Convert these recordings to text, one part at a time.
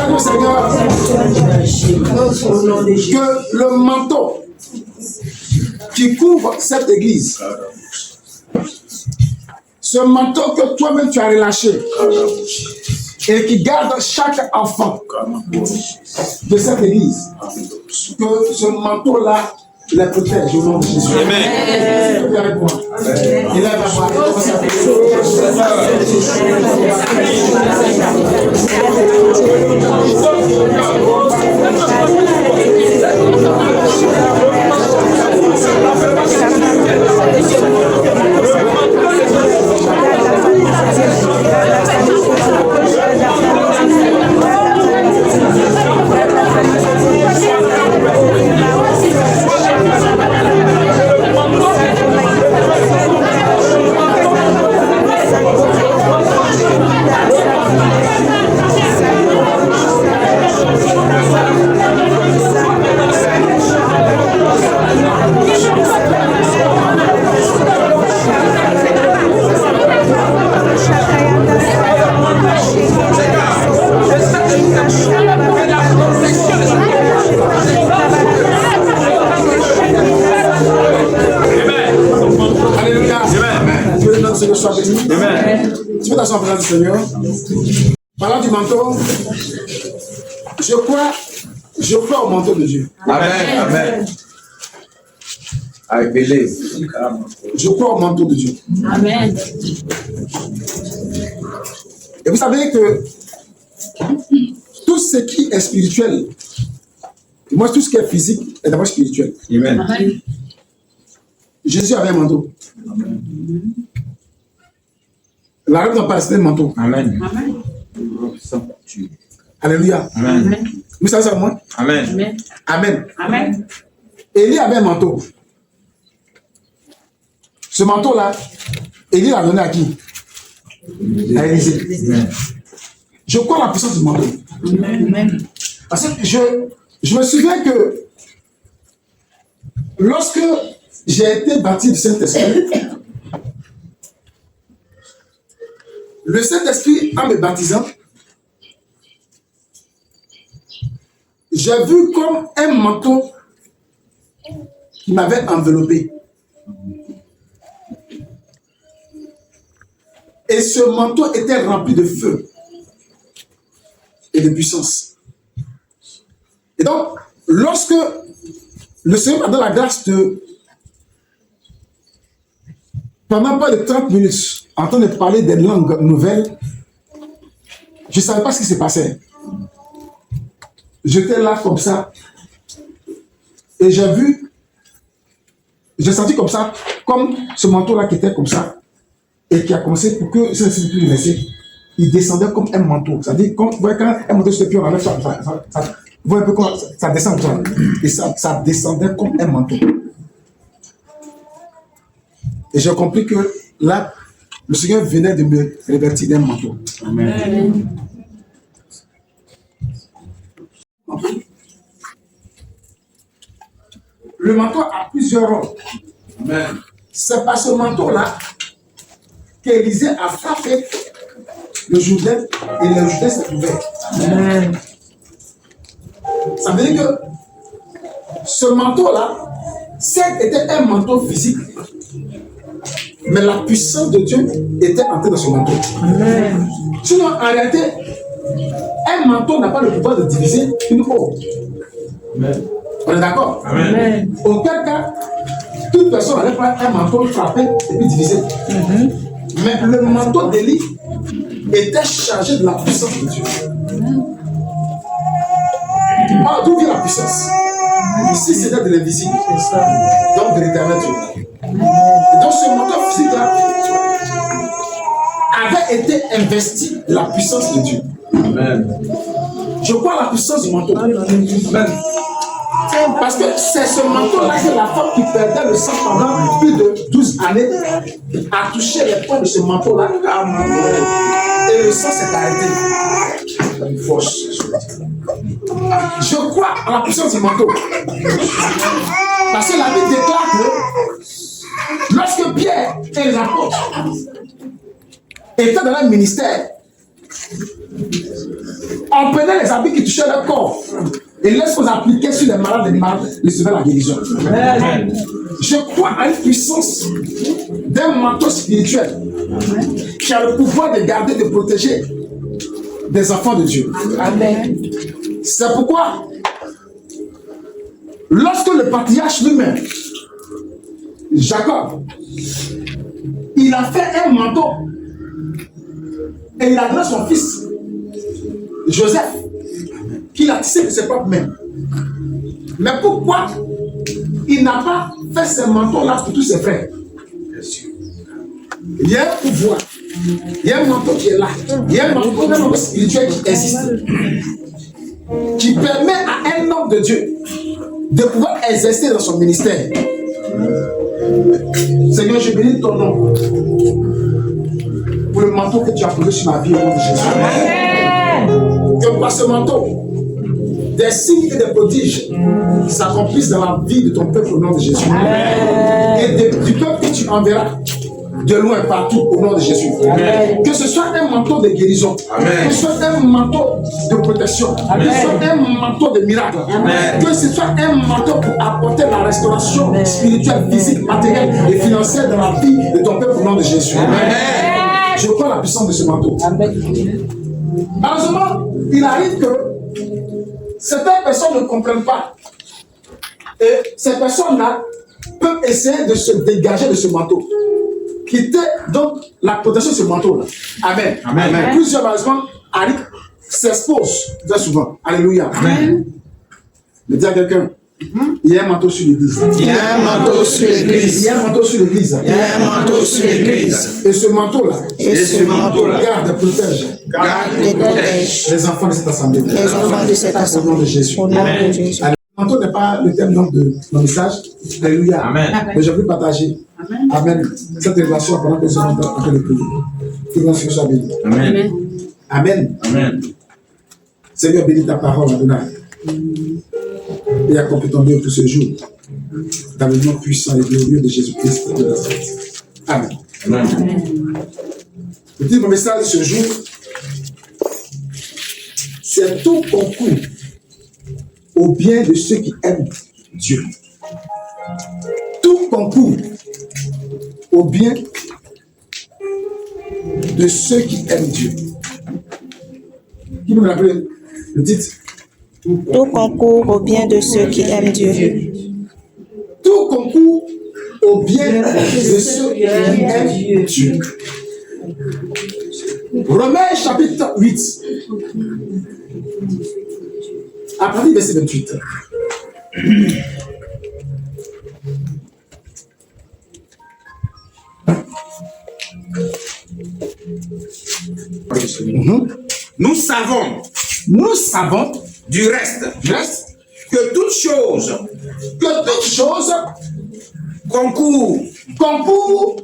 Chacun Seigneur, que le manteau qui couvre cette église, ce manteau que toi-même tu as relâché et qui garde chaque enfant de cette église, que ce manteau-là les protège au nom de Jésus. Amen. Viens avec moi. Et là, Amen. Tu veux t'asseoir en présence du Seigneur. Parlant du manteau, je crois au manteau de Dieu. Amen. Amen. I believe. Je crois au manteau de Dieu. Amen. Et vous savez que tout ce qui est spirituel, moi tout ce qui est physique est d'abord spirituel. Amen. Amen. Jésus avait un manteau. Amen. La reine n'a pas resté un manteau. Amen. Amen. Alléluia. Amen. Vous savez ça, moi? Amen. Amen. Amen. Amen. Élie avait un manteau. Ce manteau-là, Élie l'a donné à qui? À Élisée. Je crois à la puissance du manteau. Amen. Parce que je me souviens que lorsque j'ai été baptisé du Saint-Esprit, le Saint-Esprit, en me baptisant, j'ai vu comme un manteau qui m'avait enveloppé. Et ce manteau était rempli de feu et de puissance. Et donc, lorsque le Seigneur m'a donné la grâce de, pendant pas de 30 minutes, entendre parler des langues nouvelles, je ne savais pas ce qui se passait. J'étais là comme ça, et j'ai senti comme ça, comme ce manteau-là qui était comme ça, et qui a commencé pour que ça ne s'est plus laissé. Il descendait comme un manteau. C'est-à-dire, quand un manteau se pied, on enlève ça, vous voyez un peu comment ça descend, et ça descendait comme un manteau. Et j'ai compris que là, le Seigneur venait de me revêtir d'un manteau. Amen. Le manteau a plusieurs rôles. Amen. C'est par ce manteau-là qu'Élisée a frappé le Jourdain et le Jourdain s'est ouvert. Amen. Ça veut dire que ce manteau-là, certes, était un manteau physique, mais la puissance de Dieu était entrée dans ce manteau. Amen. Sinon, en réalité, un manteau n'a pas le pouvoir de diviser une eau. Amen. On est d'accord? Amen. Auquel cas, toute personne n'allait pas un manteau frappé et puis divisé. Mais le manteau d'Élie était chargé de la puissance de Dieu. Ah, d'où vient la puissance? Ici, c'était de l'invisible. Donc, de l'éternel Dieu. Et donc, ce manteau physique-là avait été investi de la puissance de Dieu. Amen. Je crois à la puissance du manteau. Amen. Parce que c'est ce manteau-là que la femme qui perdait le sang pendant plus de 12 années a touché les points de ce manteau-là. Et le sang s'est arrêté. Une force. Je crois à la puissance du manteau. Parce que la Bible déclare que lorsque Pierre et les apôtres étaient dans leur ministère, On prenait les habits qui touchaient leur corps. Et lorsqu'on appliquait sur les malades recevaient la guérison. Amen. Je crois à une puissance d'un manteau spirituel qui a le pouvoir de garder, de protéger des enfants de Dieu. Amen. C'est pourquoi, lorsque le patriarche lui-même, Jacob, il a fait un manteau et il a donné son fils, Joseph, qu'il a tissé de ses propres mains. Mais pourquoi il n'a pas fait ce manteau-là pour tous ses frères? Il y a un pouvoir, il y a un manteau qui est là, il y a un manteau spirituel qui existe, qui permet à un homme de Dieu de pouvoir exercer dans son ministère. Seigneur, je bénis ton nom pour le manteau que tu as posé sur ma vie au nom de Jésus. Amen. Que par ce manteau, des signes et des prodiges s'accomplissent dans la vie de ton peuple au nom de Jésus. Amen. Et du peuple que tu enverras de loin partout au nom de Jésus. Amen. Que ce soit un manteau de guérison. Amen. Que ce soit un manteau de protection. Amen. Que ce soit un manteau de miracle. Amen. Que ce soit un manteau pour apporter la restauration spirituelle, physique, matérielle et financière dans la vie de ton peuple au nom de Jésus. Amen. Je crois la puissance de ce manteau. Amen. Malheureusement, il arrive que certaines personnes ne comprennent pas. Et ces personnes-là peuvent essayer de se dégager de ce manteau. Quitter donc la protection de ce manteau-là. Amen. Amen. Amen. Plusieurs malheureusement s'exposent très souvent. Alléluia. Amen. Je dis à quelqu'un, il y a un manteau sur l'église. Il y a un manteau sur l'église. Il y a un manteau sur l'église. Il y a un manteau sur l'église. Et ce manteau-là. Et ce manteau-là. Garde et protège. Garde et protège. Les enfants de cette assemblée. Les enfants de cette assemblée. Au nom de Jésus. Au nom de Jésus. Le manteau n'est pas le thème donc de mon message. Alléluia. Amen. Mais je veux partager. Amen. Amen. Cette relation pendant que nous sommes en train de prier. Que notre soit béni. Amen. Amen. Amen. Seigneur, bénis ta parole, Adonai. Et accompagne ton Dieu pour ce jour. Dans le nom puissant et glorieux de Jésus-Christ de Nazareth. Amen. Amen. Le titre de mon message ce jour, c'est tout concours au bien de ceux qui aiment Dieu. Tout concours au bien de ceux qui aiment Dieu. Qui nous rappelle le titre? Tout concourt au bien de ceux qui aiment Dieu. Tout concourt au bien de ceux qui aiment Dieu. Romains chapitre 8. À partir du verset 28. Nous savons du reste que toute chose concourt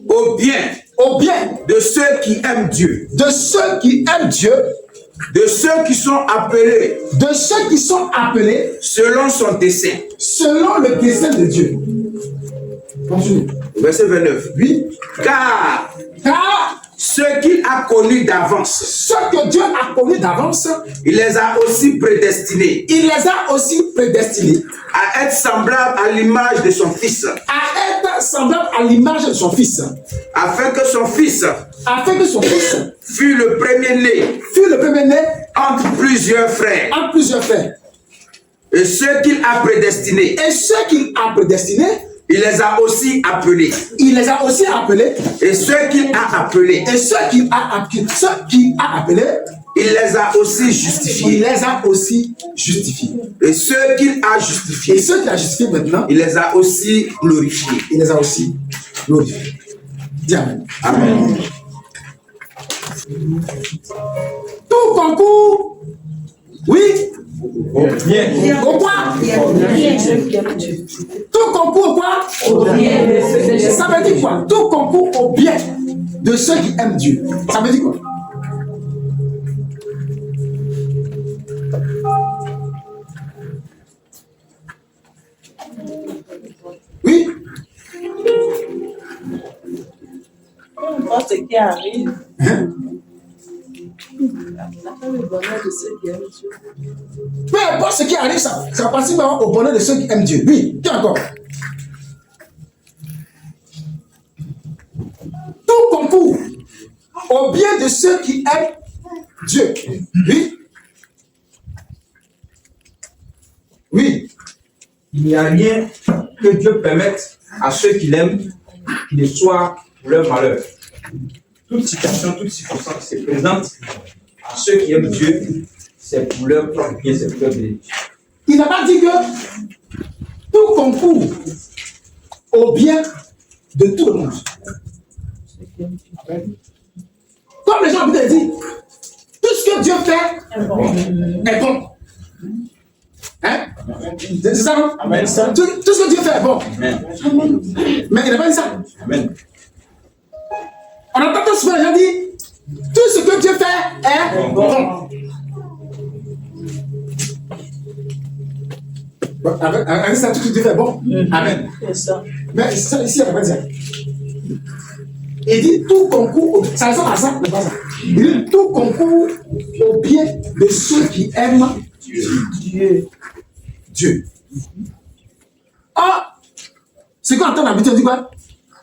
au bien de ceux qui aiment Dieu. De ceux qui aiment Dieu. De ceux qui sont appelés. De ceux qui sont appelés. Selon son dessein. Selon le dessein de Dieu. Continue. Verset 29. Oui. Car ceux qu'il a connus d'avance. Ceux que Dieu a connus d'avance. Il les a aussi prédestinés. Il les a aussi prédestinés. À être semblables à l'image de son Fils. À être semblables à l'image de son Fils. Afin que son Fils fut le premier-né. Entre plusieurs frères. Et ceux qu'il a prédestinés. Il les a aussi appelés. Et ceux qu'il a appelés. Il les a aussi justifiés. Et ceux qu'il a justifiés. Maintenant. Il les a aussi glorifiés. Dis Amen. Amen. Tout concourt. Oui. Au quoi? Tout concourt au quoi? Ça veut dire quoi? Tout concourt au bien de ceux qui aiment Dieu. Ça veut dire quoi? Oui. Ce qui arrive. Peu importe ce qui arrive, ça participe au bonheur de ceux qui aiment Dieu. Oui, qui encore? Tout concourt au bien de ceux qui aiment Dieu. Oui. Oui. Il n'y a rien que Dieu permette à ceux qui l'aiment qui ne soit pour leur malheur. Toute situation, toute circonstance se présente à ceux qui aiment Dieu, c'est pour leur propre bien, c'est pour leur bénédiction. Il n'a pas dit que tout concourt au bien de tout le monde. Comme les gens vous dit, tout ce que Dieu fait est bon. Hein? C'est ça, non? Amen. Tout ce que Dieu fait est bon. Amen. Mais il n'a pas dit ça. Amen. On entend tout souvent les gens dire, tout ce que Dieu fait est bon. Avec ça, tout ce que Dieu fait est bon. Amen. Mais ça, ici, il n'a pas dit ça. Il dit tout concourt, ça ressemble à ça, mais pas ça. Il dit tout concourt au bien de ceux qui aiment Dieu. Ah! C'est quoi entend l'habitude, on dit quoi?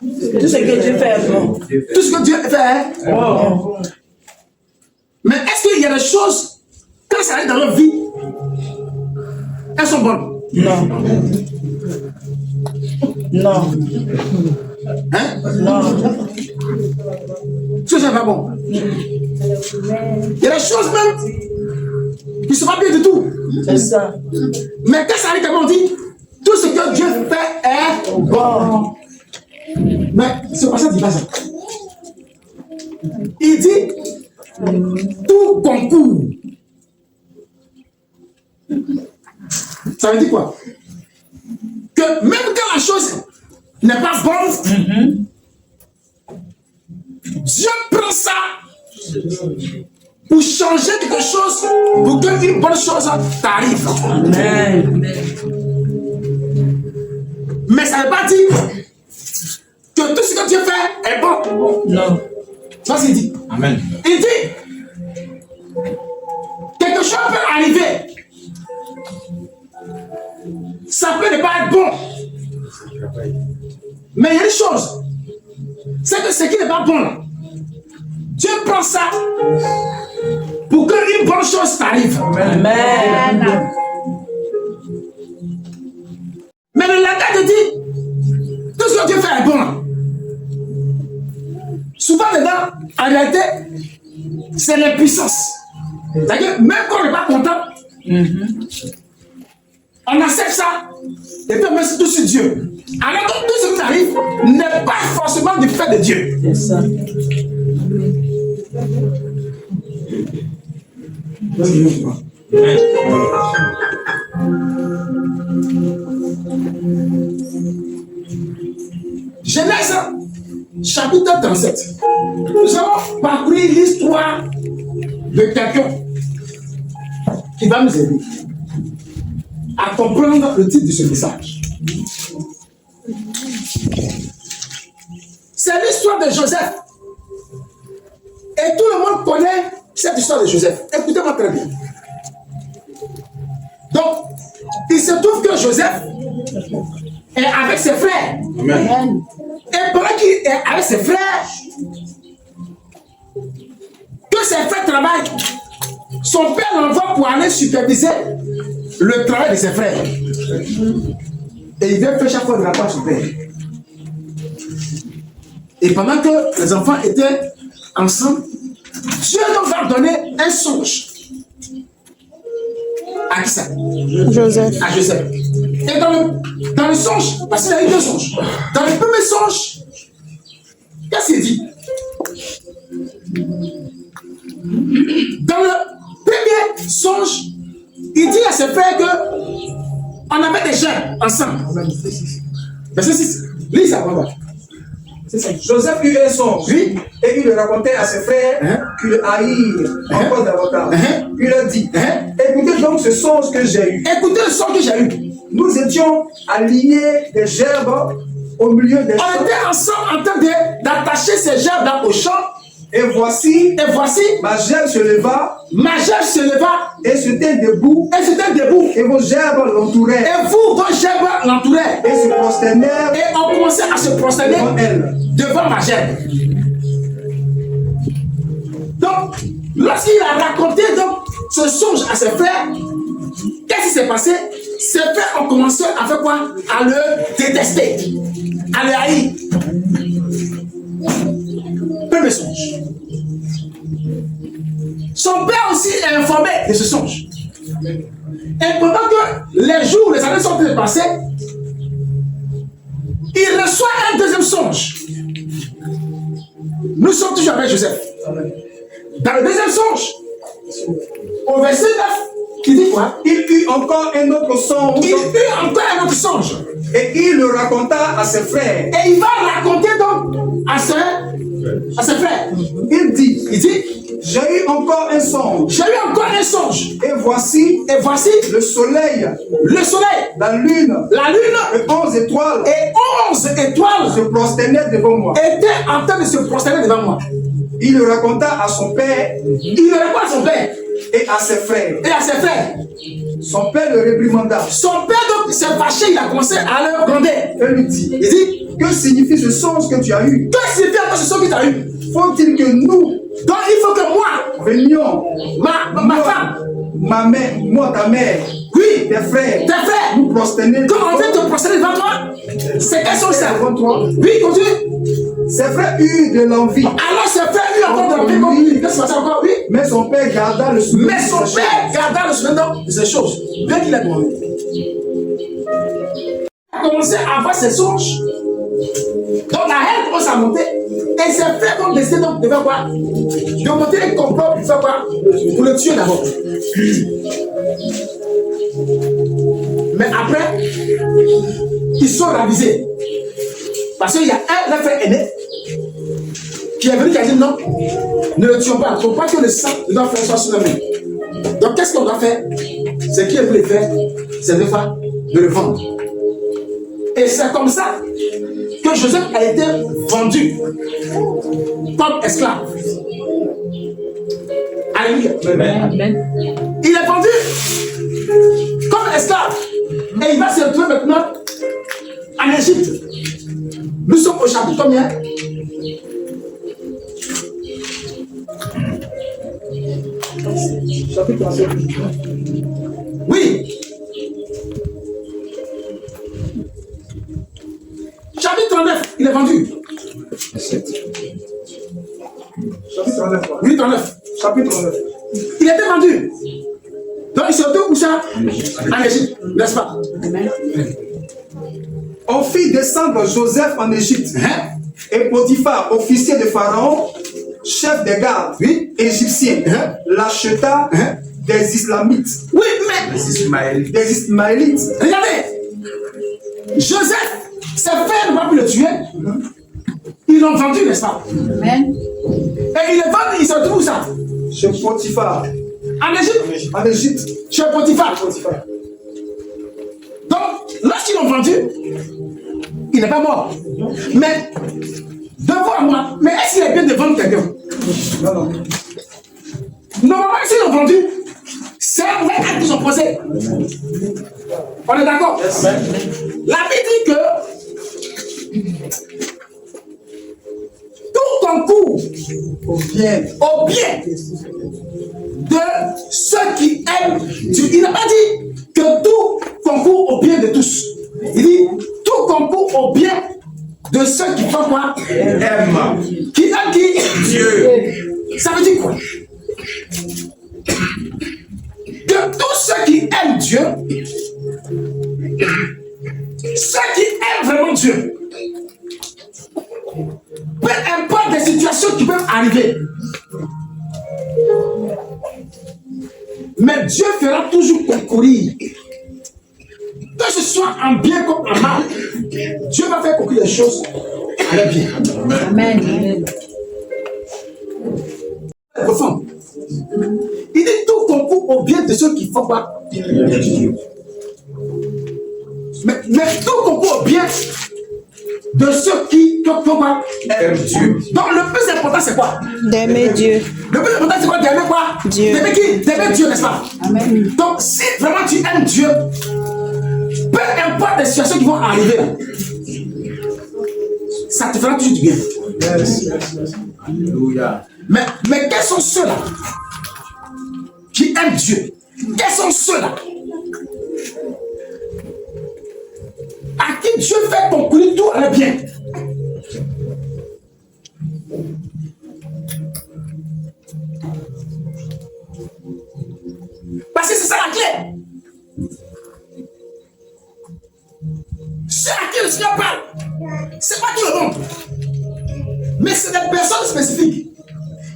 Tout ce que Dieu fait est bon. Tout ce que Dieu fait est bon. Mais est-ce qu'il y a des choses, quand ça arrive dans leur vie, elles sont bonnes? Non. Non. Hein? Non. Ce n'est pas bon. Il y a des choses même qui ne sont pas bien du tout. C'est ça. Mais quand ça arrive, comme on dit, tout ce que Dieu fait est bon. Mais c'est pas ça qu'il dit pas ça. Il dit tout concourt. Ça veut dire quoi? Que même quand la chose n'est pas bonne, Dieu prend ça pour changer quelque chose, pour qu'une bonne chose t'arrive. Amen. Mais ça ne veut pas dire que tout ce que Dieu fait est bon. Non. Tu vois ce qu'il dit? Amen. Il dit quelque chose peut arriver. Ça peut ne pas être bon. Mais il y a une chose. C'est que ce qui n'est pas bon, Dieu prend ça pour qu'une bonne chose t'arrive. Amen. Mais le langage dit tout ce que Dieu fait est bon. Souvent, dedans, en réalité, c'est l'impuissance. C'est-à-dire, même quand on n'est pas content, on accepte ça et puis on met tout sur Dieu. Alors que tout ce qui arrive n'est pas forcément du fait de Dieu. C'est ça. Genèse chapitre 37. Nous allons parcourir l'histoire de quelqu'un qui va nous aider à comprendre le titre de ce message. C'est l'histoire de Joseph. Et tout le monde connaît cette histoire de Joseph. Écoutez-moi très bien. Donc, il se trouve que Joseph est avec ses frères. Amen. Et pendant qu'il est avec ses frères, que ses frères travaillent, son père l'envoie pour aller superviser le travail de ses frères. Et il vient faire chaque fois de rapport à son père. Et pendant que les enfants étaient ensemble, Dieu leur va donner un songe. À qui ça? Joseph. À Joseph. Et dans le songe, parce qu'il y a eu deux songes. Dans le premier songe, qu'est-ce qu'il dit? Dans le premier songe, il dit à ses frères que on avait des gerbes ensemble. Verset 6. Lis ça, papa. C'est ça. Joseph eut un songe. Oui. Et il le racontait à ses frères qui le haïrent encore davantage. Il leur dit, écoutez donc ce songe que j'ai eu. Écoutez le songe que j'ai eu. Nous étions alignés des gerbes au milieu des On champs. était ensemble en train d'attacher ces gerbes-là au champ. Et voici, ma gerbe se leva et se tint debout, et vos gerbes l'entouraient, et vos gerbes l'entouraient, et se prosternèrent, et on commençait à se prosterner devant ma gerbe. Donc, lorsqu'il a raconté donc ce songe à ses frères, qu'est-ce qui s'est passé? Ses frères ont commencé à faire quoi? À le détester, à le haïr. Premier songe. Son père aussi est informé de ce songe. Et pendant que les jours, les années sont en train de passer, il reçoit un deuxième songe. Nous sommes toujours avec Joseph. Dans le deuxième songe, au verset 9, il dit quoi? Il eut encore un autre songe. Et il le raconta à ses frères. Et il va raconter donc à ses frères. Il dit, j'ai eu encore un songe. Et voici, le soleil, la lune, et 11 étoiles, se prosternaient devant moi. Étaient en train de se prosterner devant moi. Il le raconta à son père. Et à ses frères. Son père le réprimanda. Son père donc s'est fâché, il a commencé à le gronder. Et lui dit, il dit, que signifie ce songe que tu as eu? Que signifie ce songe que tu as eu? Faut-il que nous, donc il faut que moi, venions, ma femme, ma mère, moi ta mère, oui, tes frères, nous prosterner, quand on vient te prosterner devant toi, c'est quel songe ça? Devant toi. Oui, continue. Ses frères eurent de l'envie. Alors ses frères eurent encore de l'envie comme lui. Qu'est-ce qui se passe encore? Oui. Mais son père garda le souvenir. De ces choses. Bien qu'il ait demandé. Il a commencé à avoir ses songes. Donc la haine commence à monter. Et ses frères vont décider donc de faire quoi? De monter un complot pour faire quoi? Pour le tuer d'abord. Mais après, ils sont ravisés. Parce qu'il y a un frère aîné qui est venu qui a dit non, ne le tuons pas. Il ne faut pas que le sang de notre frère soit sur la main. Donc qu'est-ce qu'on doit faire? Ce qu'il voulait faire, c'est de le vendre. Et c'est comme ça que Joseph a été vendu comme esclave. Alléluia. Amen. Il est vendu comme esclave. Et il va se retrouver maintenant en Égypte. Nous sommes au chapitre combien? Chapitre 37. Oui. Chapitre 39, il est vendu. Chapitre 39. Oui, 39. Chapitre 39. Il était vendu. Donc il se retrouve où ça? En Égypte, n'est-ce pas? Amen. On fit descendre Joseph en Égypte. Et Potiphar, officier de Pharaon, chef des gardes, égyptien, l'acheta des Islamites. Oui, mais des Ismaélites. Regardez, Joseph, ses frères n'ont pas pu le tuer. Ils l'ont vendu, n'est-ce pas? Amen. Et il est vendu, il se retrouve où ça? Chez Potiphar. En Égypte? En Égypte. Chez Potiphar. Donc, lorsqu'ils l'ont vendu, il n'est pas mort. Mais, devant moi, mais est-ce qu'il est bien de vendre quelqu'un? Non. Normalement, s'ils l'ont vendu, c'est un vrai acte qu'ils ont posé. On est d'accord? Yes. La Bible dit que tout concourt au bien de ceux qui aiment Dieu. Il n'a pas dit que tout concourt au bien de tous. Il dit tout concourt au bien de ceux qui font quoi? Aiment. Qui aiment qui? Dieu. Ça veut dire quoi? Que tous ceux qui aiment Dieu, ceux qui aiment vraiment Dieu, peu importe les situations qui peuvent arriver, mais Dieu fera toujours concourir. Que ce soit en bien comme en mal, Dieu va faire concourir les choses à leur bien. Amen. Il dit tout concourt au bien de ceux qui font quoi? Mais tout concourt au bien de ceux qui quoi? Aime Dieu. Donc le plus important c'est quoi? D'aimer Dieu. Le plus important c'est quoi? D'aimer quoi? Dieu. D'aimer qui? D'aimer Dieu, n'est-ce pas? Amen. Donc si vraiment tu aimes Dieu, peu importe les situations qui vont arriver, ça te fera toujours du bien. Yes. Alléluia. Mais quels sont ceux-là qui aiment Dieu? Quels sont ceux-là à qui Dieu fait conclure tout à le bien? Parce que c'est ça la clé. Ceux à qui le Seigneur parle, c'est pas tout le monde, mais c'est des personnes spécifiques.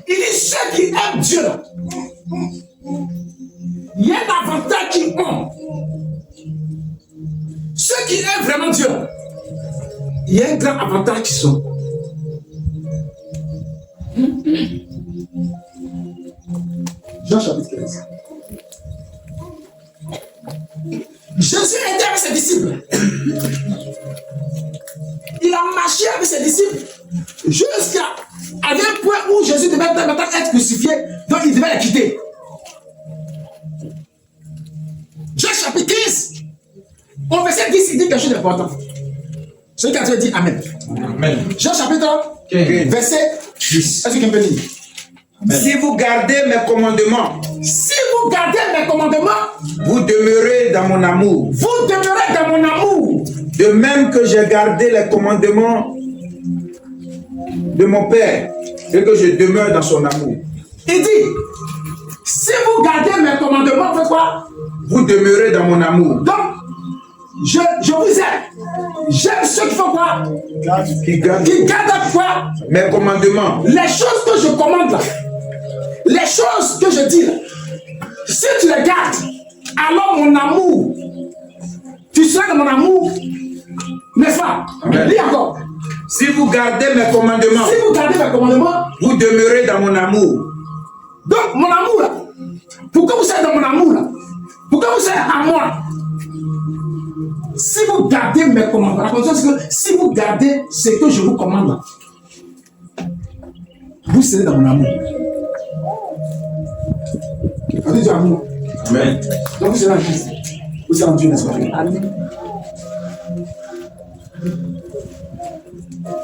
Il dit ceux qui aiment Dieu, là, il y a un avantage qu'ils ont. Ceux qui aiment vraiment Dieu, il y a un grand avantage qu'ils ont. Jean chapitre 15. Jésus était avec ses disciples. Il a marché avec ses disciples jusqu'à un point où Jésus devait maintenant être crucifié, donc il devait les quitter. Jean chapitre 15, au verset 10, il dit quelque chose d'important. Celui qui a dit Amen. Amen. Jean chapitre 15, verset 10. Est-ce que quelqu'un peut lire? Si vous gardez mes commandements, si vous gardez mes commandements, vous demeurez dans mon amour. Vous demeurez dans mon amour. De même que j'ai gardé les commandements de mon Père et que je demeure dans son amour. Il dit, si vous gardez mes commandements, faites quoi? Vous demeurez dans mon amour. Donc, je vous aime. J'aime ceux qui font quoi? Qui gardent Qui gardent quoi? mes commandements. Les choses que je commande là, les choses que je dis là, si tu les gardes, alors mon amour, tu seras dans mon amour, n'est-ce pas? Lis encore. Si vous gardez mes commandements, Si vous gardez mes commandements, vous demeurez dans mon amour. donc mon amour là, pourquoi vous êtes dans mon amour là? Pourquoi vous êtes à moi? Si vous gardez mes commandements, la condition c'est que si vous gardez ce que je vous commande là, vous serez dans mon amour. On dit du amour. Amen. Donc vous serez en Christ. Vous serez en Dieu, n'est-ce pas? Amen.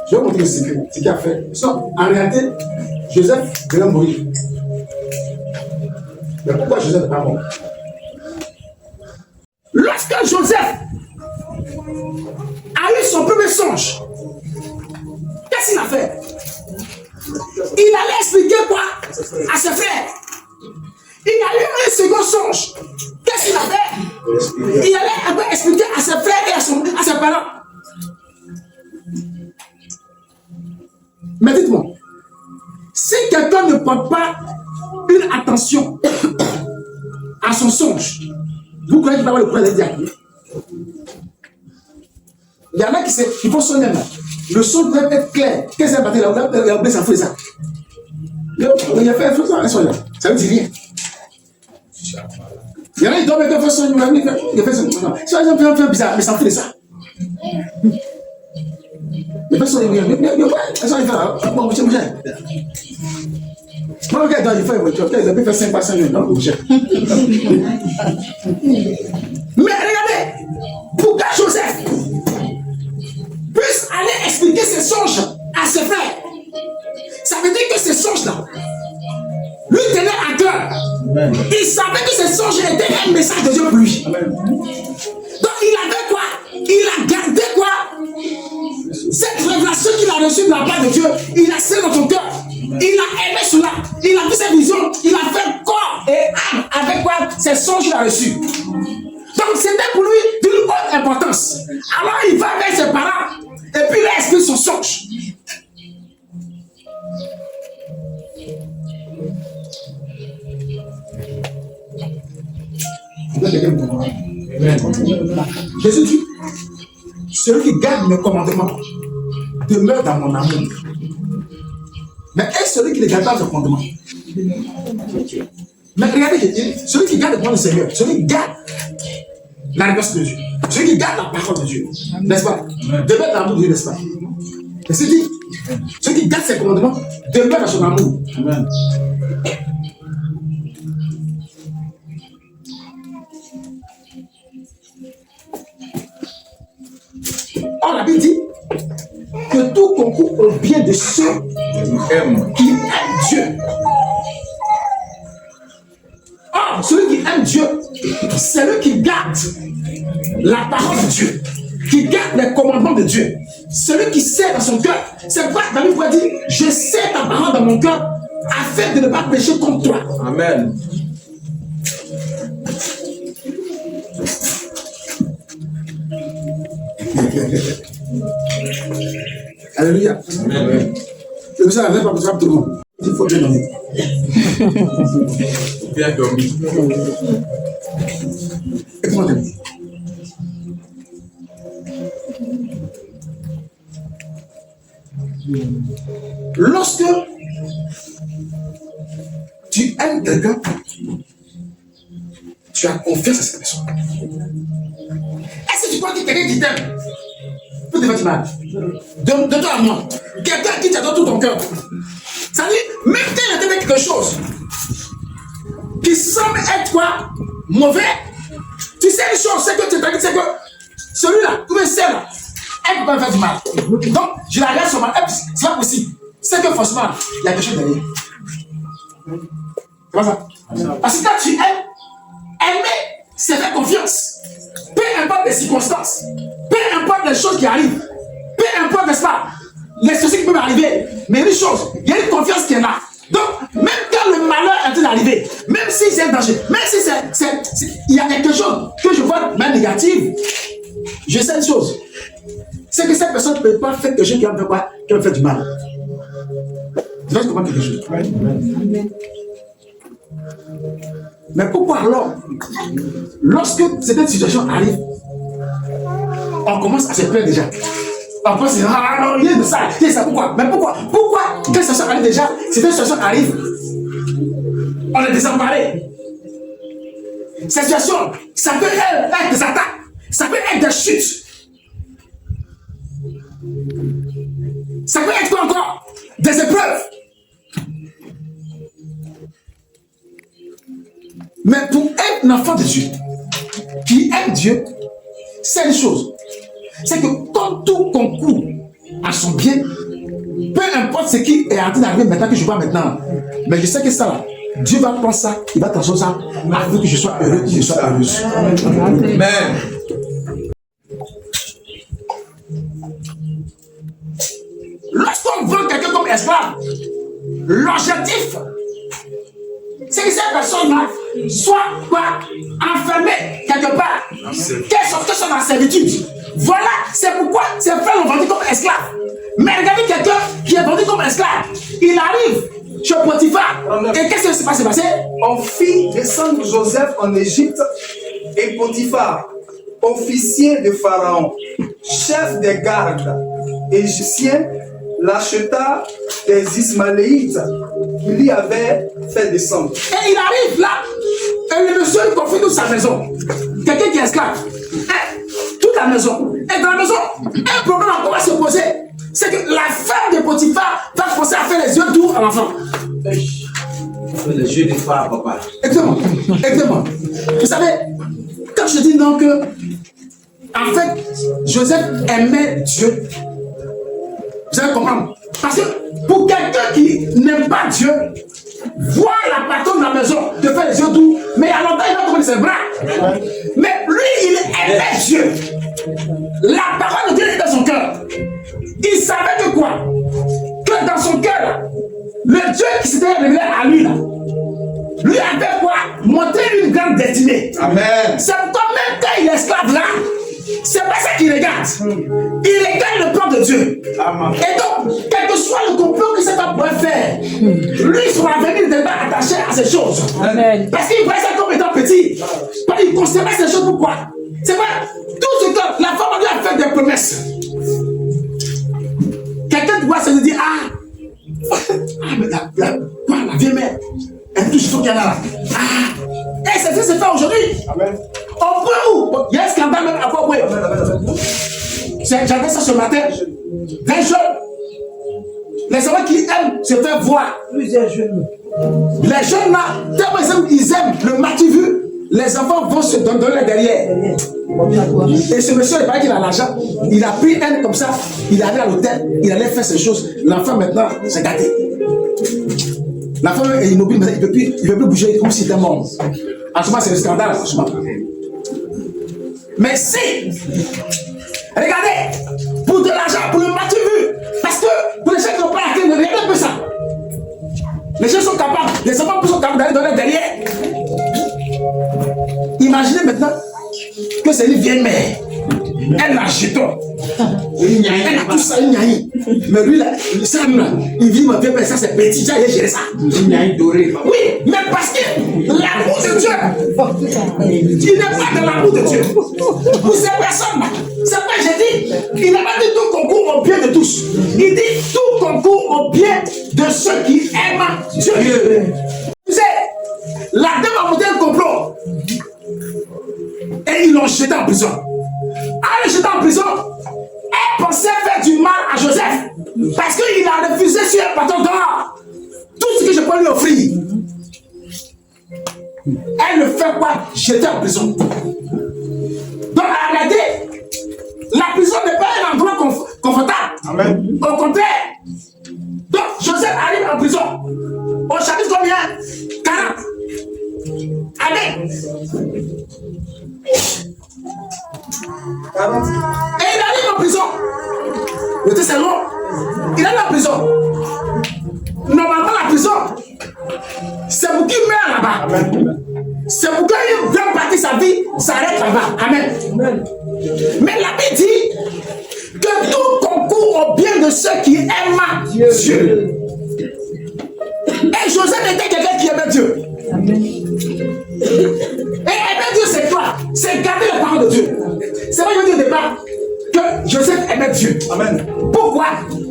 Je vais vous montrer le secret, ce qu'il a fait. En réalité, Joseph devait mourir. Mais pourquoi Joseph n'est pas mort? Lorsque Joseph a eu son premier songe, qu'est-ce qu'il a fait? Il allait expliquer quoi à ses frères. Il a eu un second songe. Qu'est-ce qu'il a fait? Il allait expliquer à ses frères et à ses parents. Mais dites-moi, si quelqu'un ne porte pas une attention à son songe, vous croyez qu'il va avoir le courage de dire? Il y en a qui font sonner là. Le son doit être clair. Qu'est-ce que c'est battu là? Il a oublié sa foule, ça. Il a fait un son là. Ça veut dire rien. Il y en a qui doivent mettre un faux son. Il a fait son. Ça va faire bizarre, mais ça fait ça. Il fait son. Il fait bon, monsieur. Moi, regarde, il fait une voiture. Il a pu faire 5 pas 5 dans le boucher. Mais regardez, pourquoi Joseph puisse aller expliquer ses songes à ses frères? Ça veut dire que ces songes-là lui tenaient à cœur. Il savait que ces songes étaient un message de Dieu pour lui. Donc il avait quoi? Il a gardé quoi? Cette révélation qu'il a reçue de la part de Dieu, il a scellé dans son cœur. Il a aimé cela. Il a vu cette vision. Il a fait corps et âme avec quoi? Ces songes qu'il a reçus. Donc c'était pour lui d'une haute importance. Alors il va avec ses parents et puis il a expliqué son songe. Jésus dit, celui qui garde mes commandements demeure dans mon amour. Mais est-ce celui qui ne garde pas mes commandements? Mais regardez, celui qui garde le commandement du Seigneur, celui qui garde la révélation de Dieu. Celui qui garde la parole de Dieu, n'est-ce pas? Demeure dans l'amour de Dieu, n'est-ce pas? Et c'est dit, celui qui garde ses commandements demeure dans son amour. Amen. Or, la Bible dit que tout concourt au bien de ceux qui aiment Dieu. Or, celui qui aime Dieu, c'est lui qui garde la parole de Dieu, qui garde les commandements de Dieu. Celui qui sait dans son cœur. C'est pourquoi David pourrait dire, je sais ta parole dans mon cœur afin de ne pas pécher contre toi. Amen. Alléluia. Amen. Le monsieur n'avait pas besoin de tout le monde. Il faut bien dormir. Bien dormir. Écoute-moi bien. Lorsque tu aimes quelqu'un, tu as confiance à cette personne. Est-ce que tu crois que quelqu'un qui t'aime peut te faire du mal? De toi à moi, quelqu'un qui t'adore tout ton cœur. Ça veut dire, même quand il a fait quelque chose qui semble être quoi? Mauvais, tu sais une chose, c'est que tu t'as dit, c'est que celui-là, tout le celle-là, elle peut pas me faire du mal. Donc, je la regarde sur ma tête, c'est pas possible. C'est que forcément, il y a quelque chose derrière. C'est pas ça? Parce que quand tu aimes, aimer, c'est faire confiance. Peu importe les circonstances, peu importe les choses qui arrivent, peu importe, n'est-ce pas, les soucis qui peuvent arriver, mais une chose, il y a une confiance qui est là. Donc, même quand le malheur est en train d'arriver, même si c'est un danger, même si il y a quelque chose que je vois de manière négative, je sais une chose, c'est que cette personne ne peut pas faire quelque chose qui va me faire quoi? Qui va me faire du mal. Tu dois comprendre quelque chose. Mais pourquoi alors, lorsque cette situation arrive, on commence à se plaindre déjà? On pense ah non, il y a de ça, il y a ça, pourquoi? Mais pourquoi quand cette situation arrive déjà, cette situation arrive, on est désemparé. Cette situation, ça peut être des attaques, ça peut être des chutes. Ça peut être quoi encore? Des épreuves. Mais pour être un enfant de Dieu, qui aime Dieu, c'est une chose. C'est que quand tout concourt à son bien, peu importe ce qui est en train d'arriver maintenant que je vois maintenant, mais je sais que ça là, Dieu va prendre ça, il va transformer ça afin que je sois heureux, que je sois heureuse. Amen. Lorsqu'on veut quelqu'un comme esclave, l'objectif, c'est que cette personne-là soit quoi, enfermée quelque part, qu'elle soit dans la servitude. Voilà, c'est pourquoi ces frères l'ont vendu comme esclave. Mais regardez quelqu'un qui est vendu comme esclave, il arrive chez Potiphar, et qu'est-ce qui s'est passé? On fit descendre Joseph en Égypte, et Potiphar, officier de Pharaon, chef des gardes égyptiens, l'acheta des Ismaélites qui lui avaient fait descendre. Et il arrive là, et le monsieur lui confie toute sa maison. Quelqu'un qui est esclave, toute la maison. Et dans la maison, un problème encore va se poser. C'est que la femme de Potiphar va commencer à faire les yeux doux à l'enfant. Les yeux des femmes, papa. Exactement. Vous savez, quand je dis donc que, en fait, Joseph aimait Dieu, vous allez comprendre. Parce que pour quelqu'un qui n'aime pas Dieu, voir la patronne dans la maison, de faire les yeux doux, mais à longtemps il va tomber de ses bras. Mais lui, il aimait Dieu. La parole de Dieu est dans son cœur. Il savait que quoi? Que dans son cœur, le Dieu qui s'était révélé à lui, là, lui avait quoi? Montré une grande destinée. Amen. C'est pourquoi même quand il est esclave là, c'est pas ça qu'il regarde. Il regarde le plan de Dieu. Amen. Et donc, quel que soit le complot que cet homme pourrait faire, lui, son avenir n'était pas attaché à ces choses. Amen. Parce qu'il voyait ça comme étant petit. Il considérait ces choses pourquoi? C'est vrai, tout ce temps, la femme lui a fait des promesses. Quelqu'un doit se dire, mais la vieille mère, elle touche tout qu'il y a là. Et c'est ce que c'est fait aujourd'hui. Amen. Au point où, il y a un scandale même à quoi J'avais ça ce matin. Les jeunes, les enfants qui aiment se faire voir. Plusieurs jeunes. Les jeunes là, tellement ils aiment le matu-vu, les enfants vont se donner derrière. Et ce monsieur, il paraît qu'il a l'argent. Il a pris un comme ça, il allait à l'hôtel, il allait faire ces choses. L'enfant maintenant, c'est gâté. L'enfant est immobile, mais il ne peut plus bouger comme s'il était mort. En ce moment, c'est le scandale. En ce moment. Mais si, regardez, pour de l'argent, pour le matu-vu, parce que pour les gens qui n'ont pas la clé, regardez un peu ça. Les gens sont capables, les enfants sont capables d'aller donner derrière. Imaginez maintenant que c'est une vieille mère. Elle a jeton. Elle a tout ça, une nyaï. Mais lui là, il vit ma vieille mère, ça c'est petit, j'ai géré ça. Une nyaï dorée. Oui, mais parce que l'amour de Dieu, il n'est pas dans l'amour de Dieu. Pour ces personnes-là, c'est pas j'ai dit, il n'a pas dit tout concourt au bien de tous. Il dit tout concourt au bien de ceux qui aiment Dieu. Vous savez, la dame a monté un complot. Et ils l'ont jeté en prison. À le jeter en prison, elle pensait faire du mal à Joseph. Parce qu'il a refusé sur un bâton d'or tout ce que je peux lui offrir. Elle le fait quoi? Jeter en prison. Donc, en réalité, la prison n'est pas un endroit confortable. Amen. Au contraire. Donc, Joseph arrive en prison. Au chapitre combien? 40. Amen. Et il arrive en prison. Le texte est long. Il arrive en prison. Normalement, la prison, c'est pour qu'il meurt là-bas. C'est pour qu'il vienne partir sa vie, s'arrête là-bas. Amen. Mais la Bible dit que tout concourt au bien de ceux qui aiment Dieu. Et Joseph était quelqu'un qui aimait Dieu. Amen. Et aimer Dieu, c'est quoi? C'est garder la parole de Dieu. C'est vrai, je dis au départ que Joseph aimait Dieu. Amen. Pourquoi?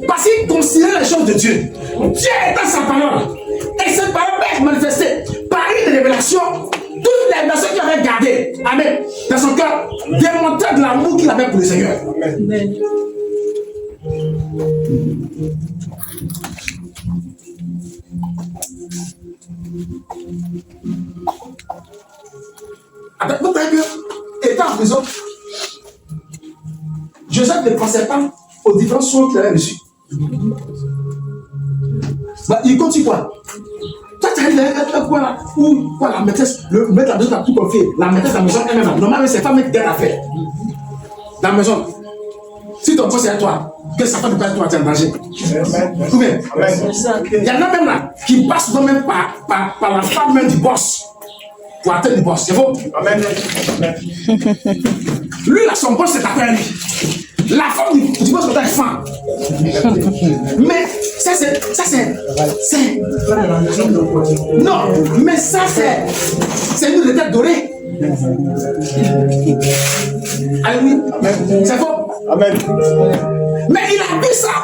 Parce qu'il considérait les choses de Dieu. Dieu est dans sa parole. Et cette parole peut être manifestée par une révélation. Toutes les révélations qu'il avait gardées, amen, dans son cœur, démontraient de l'amour qu'il avait pour le Seigneur. Amen. Avec votre Dieu, étant en prison, Joseph ne pensait pas aux différents soins qu'il avait reçus. Bah, il continue quoi? Toi, tu as quoi là? Ou quoi la maîtresse, le maître la maison t'a tout confié. La maîtresse de la maison elle-même, normalement, c'est pas mettre garde à faire. Dans la maison, si ton boss c'est à toi, que sa femme ne peut pas être toi, tu es en danger. Combien? Il y en a même là qui passent même par la femme même du boss. Pour atteindre le boss, c'est bon? Amen. Lui, là, son boss, c'est après lui. La femme du boss, c'est une femme. Mais ça, c'est. Non, mais ça, c'est une de tête dorée. Alléluia. C'est faux? Amen. Mais il a vu ça.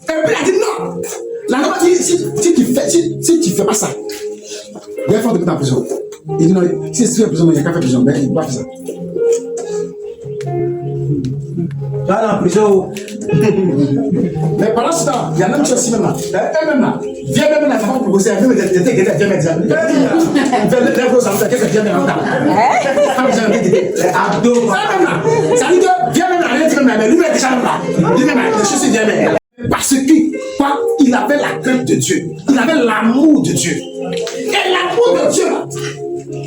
Et puis il a dit non. La loi dit si tu fais pas ça, il faut te mettre en prison. Il dit non, si tu fais prison, il n'y a qu'à faire prison, mais il ne peut pas faire ça. Tu vas en prison. Mais pendant ce temps, il y a même chose aussi même là. Eux-mêmes là, viens même là, pour proposer un peu de viens même dire. Viens vos enfants, qu'est-ce que viens même là? Abdos. Même là. Ça dit que viens même là, mais lui-même est déjà même là. Lui-même là, les choses viennent même. Parce qu'il avait la crainte de Dieu. Il avait l'amour de Dieu. Et l'amour de Dieu, là,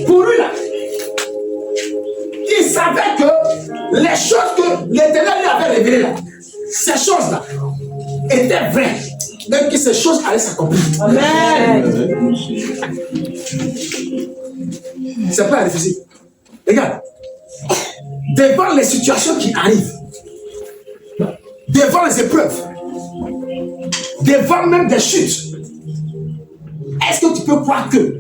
pour lui, là, il savait que les choses que l'Éternel lui avait révélées, là, ces choses-là, étaient vraies. Même que ces choses allaient s'accomplir. Amen. C'est pas difficile. Regarde, devant les situations qui arrivent, devant les épreuves, devant même des chutes, est-ce que tu peux croire que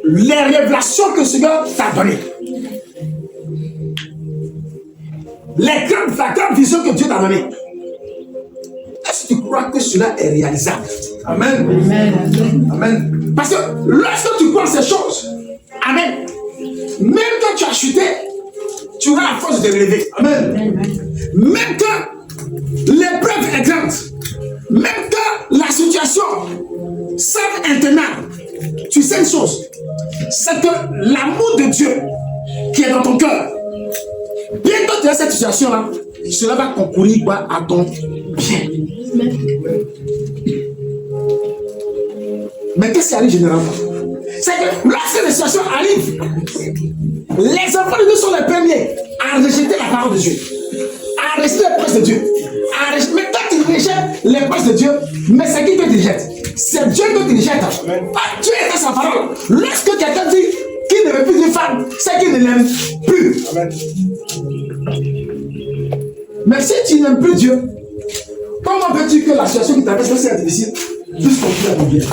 les révélations que le Seigneur t'a données, la grande vision que Dieu t'a donnée, est-ce que tu crois que cela est réalisable? Amen. Amen. Amen. Parce que lorsque tu crois ces choses, amen, même quand tu as chuté, tu tu auras la force de te relever. Amen. Même que l'épreuve est grande, même que la situation semble intenable, tu sais une chose, c'est que l'amour de Dieu qui est dans ton cœur, bientôt tu as cette situation-là, cela va concourir quoi, à ton bien. Mais qu'est-ce qui arrive généralement? C'est que lorsque les situations arrivent, les enfants de Dieu sont les premiers à rejeter la parole de Dieu, à rejeter les promesses de Dieu. Mais quand tu rejettes les promesses de Dieu, mais c'est qui te rejette? C'est Dieu qui te rejette. Dieu est dans sa parole. Lorsque quelqu'un dit qu'il ne veut plus d'une femme, c'est qu'il ne l'aime plus. Mais si tu n'aimes plus Dieu, comment veux-tu que la situation qui t'arrive c'est difficile puisse continuer à ton bien?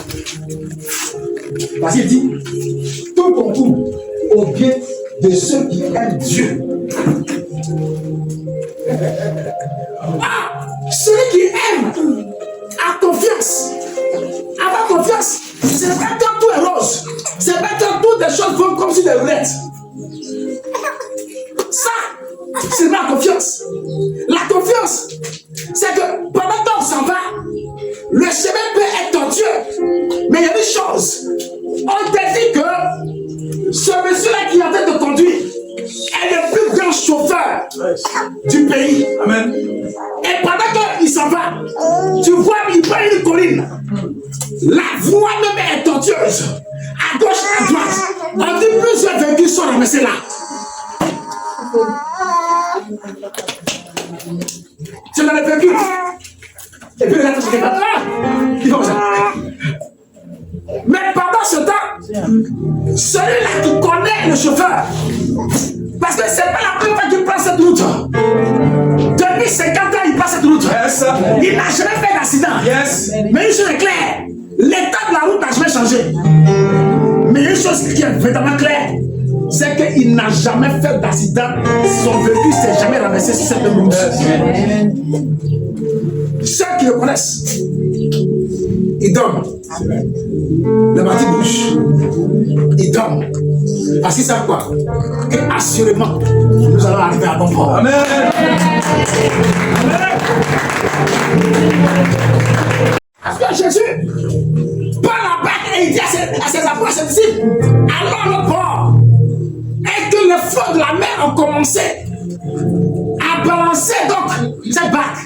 Parce qu'il dit, tout concourt au bien de ceux qui aiment Dieu. Celui qui aime a confiance. Avoir confiance, c'est pas quand tout est rose. C'est pas quand toutes les choses vont comme si des roulettes. Ça, c'est la confiance. La confiance, c'est que pendant qu'on s'en va, le chemin peut être tortueux. Mais il y a une chose. On t'a dit que ce monsieur-là qui est en train de conduire est le plus grand chauffeur du pays. Amen. Et pendant qu'il s'en va, tu vois, il prend une colline. La voie même est tortueuse. À gauche, à droite. On dit plusieurs véhicules sont ramassés là. C'est dans les véhicules. Et puis regarde ce qu'il va là. Il faut ça. Mais pendant ce temps, celui-là qui connaît le chauffeur, parce que c'est pas la première fois qu'il prend cette route. Depuis 50 ans, il passe cette route. Yes. Il n'a jamais fait d'accident. Yes. Mais une chose est claire, l'état de la route n'a jamais changé. Mais une chose qui est vraiment claire, c'est qu'il n'a jamais fait d'accident. Son véhicule ne s'est jamais renversé sur cette route. Ceux qui le connaissent, ils dorment. Le bâti bouge. Ils dorment. Parce qu'ils savent quoi? Que assurément, nous allons arriver à bon port. Amen. Amen. Parce que Jésus prend la barque et il dit à ses apôtres, à ses disciples, allons au port. Et que les flots de la mer ont commencé à balancer donc cette barque.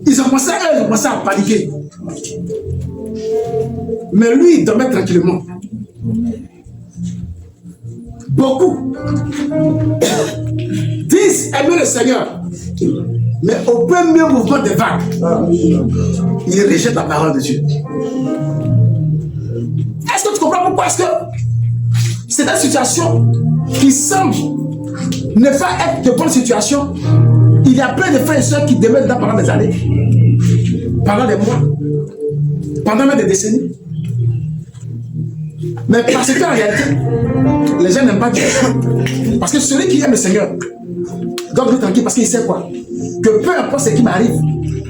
Ils ont commencé à paniquer. Mais lui, il dormait tranquillement. Beaucoup disent aimer le Seigneur, mais au premier mouvement des vagues, ils rejettent la parole de Dieu. Est-ce que tu comprends pourquoi est-ce que c'est une situation qui semble ne pas être de bonne situation? Il y a plein de frères et sœurs qui demeurent dedans pendant des années, pendant des mois, pendant même des décennies. Mais parce qu'en réalité, les gens n'aiment pas Dieu. Parce que celui qui aime le Seigneur doit être tranquille parce qu'il sait quoi? Que peu importe ce qui m'arrive,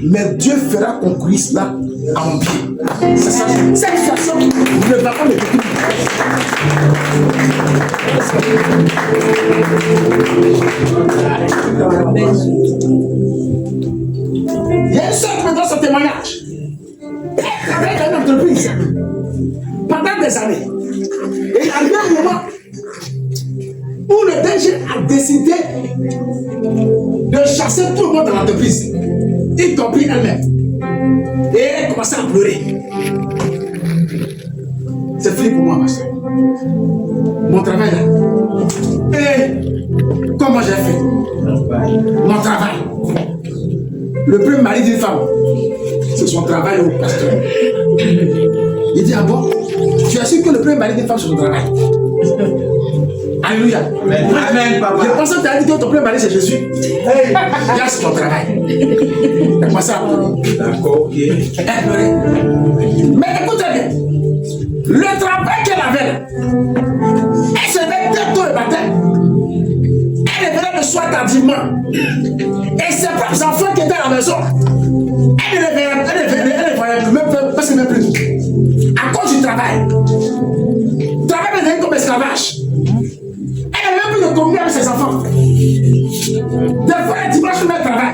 mais Dieu fera concourir cela à mon pied. C'est ça. Cette situation ne va pas me détruire. Il y a une seule qui me donne son témoignage. Elle travaille dans une entreprise pendant des années. Et il arrive un moment où le DG a décidé de chasser tout le monde dans l'entreprise, y compris elle-même. Et elle a commencé à pleurer. C'est fini pour moi, pasteur. Mon travail là. Et comment j'ai fait? Mon travail. Le premier mari d'une femme, c'est son travail au pasteur. Il dit, ah bon? Tu as su que le premier mari d'une femme, c'est son travail? Alléluia. Amen. Amen, papa. Je pensais que tu as dit que ton premier mari, c'est Jésus. Hey, là, c'est ton travail. Tu as commencé à pleurer. D'accord, ok. Mais écoutez bien. Le travail qu'elle avait là, elle se levait très tôt le matin. Elle venait le soir tardivement. Et ses propres enfants qui étaient à la maison, elle ne voyait même parce que même plus. À cause du travail. Le travail est devenu comme esclavage. Elle n'avait même plus de de communier avec ses enfants. Des fois, le dimanche, on met le travail.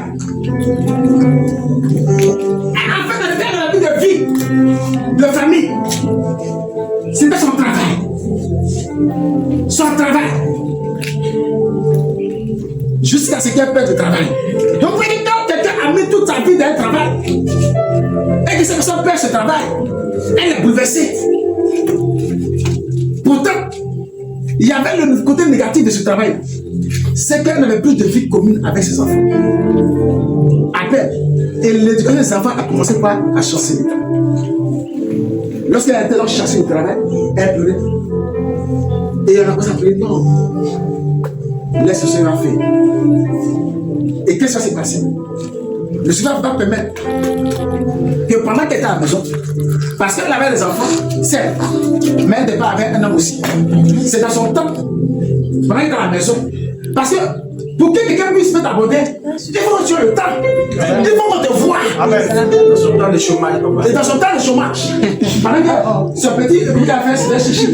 Afin de faire la vie de famille, c'était son travail. Son travail. Jusqu'à ce qu'elle perde le travail. Donc, quand quelqu'un a mis toute sa vie dans un travail, et que cette personne perd ce travail, elle est bouleversée. Pourtant, il y avait le côté négatif de ce travail. C'est qu'elle n'avait plus de vie commune avec ses enfants. Après, et l'éducation des enfants a commencé par à chanceler. Lorsqu'elle a été chassée au travail, elle pleurait. Et elle a commencé à pleurer, non. Laisse ce Seigneur faire. Et qu'est-ce qui s'est passé? Le Seigneur va permettre que pendant qu'elle était à la maison, parce qu'elle avait des enfants, certes, mais elle n'était pas avec un homme aussi. C'est dans son temps, pendant qu'elle était à la maison, parce que pour que quelqu'un puisse mettre à bonheur, il faut que tu aies le temps. Il faut qu'on te voie. Dans son temps de chômage, papa. Et dans son temps de chômage, pendant que ce petit bébé a fait ses chichi,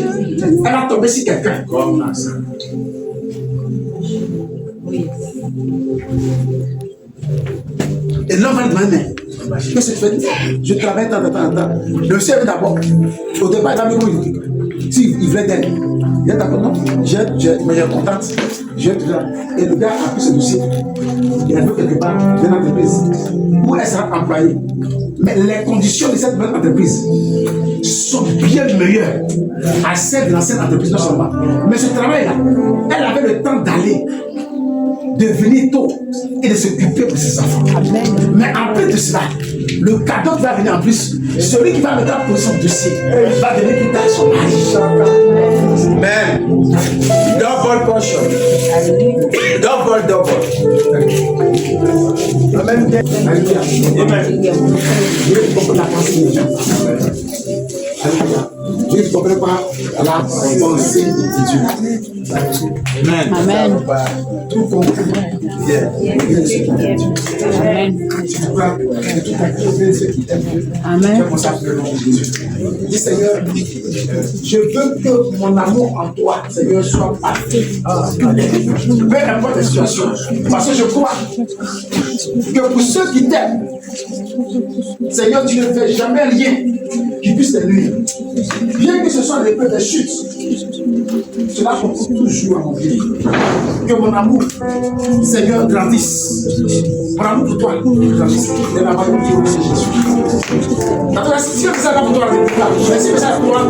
elle a tombé sur quelqu'un. Comme ça. Et l'homme va lui demander, qu'est-ce que tu fais? Je travaille tant. Le chef d'abord, au départ, il a mis s'il voulait d'aide. Il est d'accord, non? Mais j'ai contacte. Et le gars a pris ce dossier. Il a vu quelque part une entreprise où elle sera employée. Mais les conditions de cette nouvelle entreprise sont bien meilleures à celles de l'ancienne entreprise, non seulement. Mais ce travail-là, elle avait le temps d'aller, de venir tôt et de s'occuper de ses enfants. Mais en plus de cela, le cadeau qui va venir en plus, celui qui va mettre en position de dossier va devenir plus tard son mari. Amen. Double portion. Double. Amen. Alléluia. Amen. Dieu comprend la pensée des gens. Alléluia. Dieu ne comprend pas la pensée de Dieu. Amen. Tout compris. Amen. Si tu crois que tout compris, ceux qui t'aiment, Amen. tu vas commencer à pleurer au nom de Jésus. Dis Seigneur, je veux que mon amour en toi, Seigneur, soit parfait. Peu importe la situation. Parce que je crois que pour ceux qui t'aiment, Seigneur, tu ne fais jamais rien qui puisse les nuire. Bien que ce soit des peu de chutes, cela concourt toujours à mon vie. Que mon amour, Seigneur, grandisse. Mon amour pour toi grandisse. Et la valeur de Dieu, c'est Jésus. Si ça va pour toi, merci, mais ça va pour toi.